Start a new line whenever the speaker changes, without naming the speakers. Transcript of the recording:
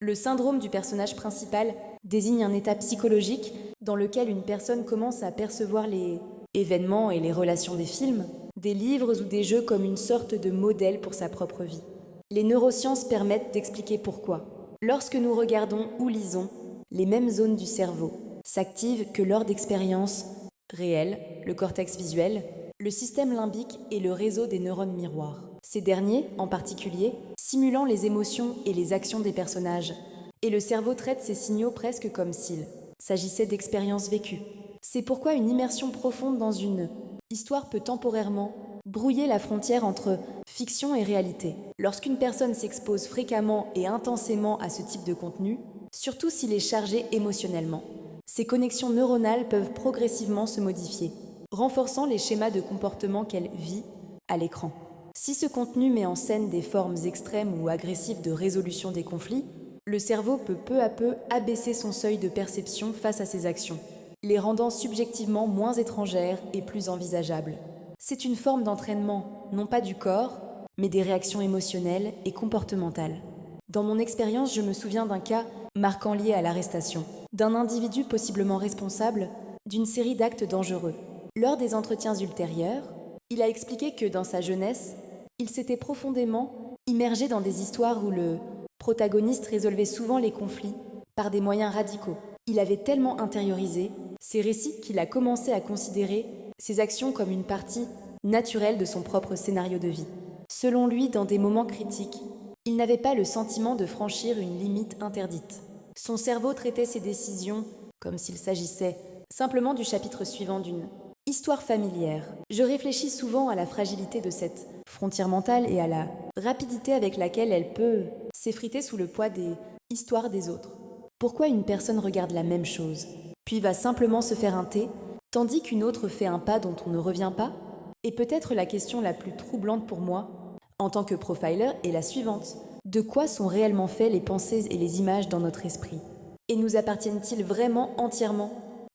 Le syndrome du personnage principal désigne un état psychologique dans lequel une personne commence à percevoir les événements et les relations des films, des livres ou des jeux comme une sorte de modèle pour sa propre vie. Les neurosciences permettent d'expliquer pourquoi. Lorsque nous regardons ou lisons, les mêmes zones du cerveau s'activent que lors d'expériences réelles, le cortex visuel, le système limbique et le réseau des neurones miroirs. Ces derniers, en particulier, simulant les émotions et les actions des personnages, et le cerveau traite ces signaux presque comme s'il s'agissait d'expériences vécues. C'est pourquoi une immersion profonde dans une histoire peut temporairement brouiller la frontière entre fiction et réalité. Lorsqu'une personne s'expose fréquemment et intensément à ce type de contenu, surtout s'il est chargé émotionnellement, ses connexions neuronales peuvent progressivement se modifier, renforçant les schémas de comportement qu'elle vit à l'écran. Si ce contenu met en scène des formes extrêmes ou agressives de résolution des conflits, le cerveau peut peu à peu abaisser son seuil de perception face à ces actions, les rendant subjectivement moins étrangères et plus envisageables. C'est une forme d'entraînement, non pas du corps, mais des réactions émotionnelles et comportementales. Dans mon expérience, je me souviens d'un cas marquant lié à l'arrestation, d'un individu possiblement responsable d'une série d'actes dangereux. Lors des entretiens ultérieurs, il a expliqué que dans sa jeunesse, il s'était profondément immergé dans des histoires où le protagoniste résolvait souvent les conflits par des moyens radicaux. Il avait tellement intériorisé ces récits qu'il a commencé à considérer ses actions comme une partie naturelle de son propre scénario de vie. Selon lui, dans des moments critiques, il n'avait pas le sentiment de franchir une limite interdite. Son cerveau traitait ses décisions comme s'il s'agissait simplement du chapitre suivant d'une histoire familière. Je réfléchis souvent à la fragilité de cette frontière mentale et à la rapidité avec laquelle elle peut s'effriter sous le poids des histoires des autres. Pourquoi une personne regarde la même chose, puis va simplement se faire un thé, tandis qu'une autre fait un pas dont on ne revient pas? Et peut-être la question la plus troublante pour moi, en tant que profiler, est la suivante. De quoi sont réellement faits les pensées et les images dans notre esprit? Et nous appartiennent-ils vraiment entièrement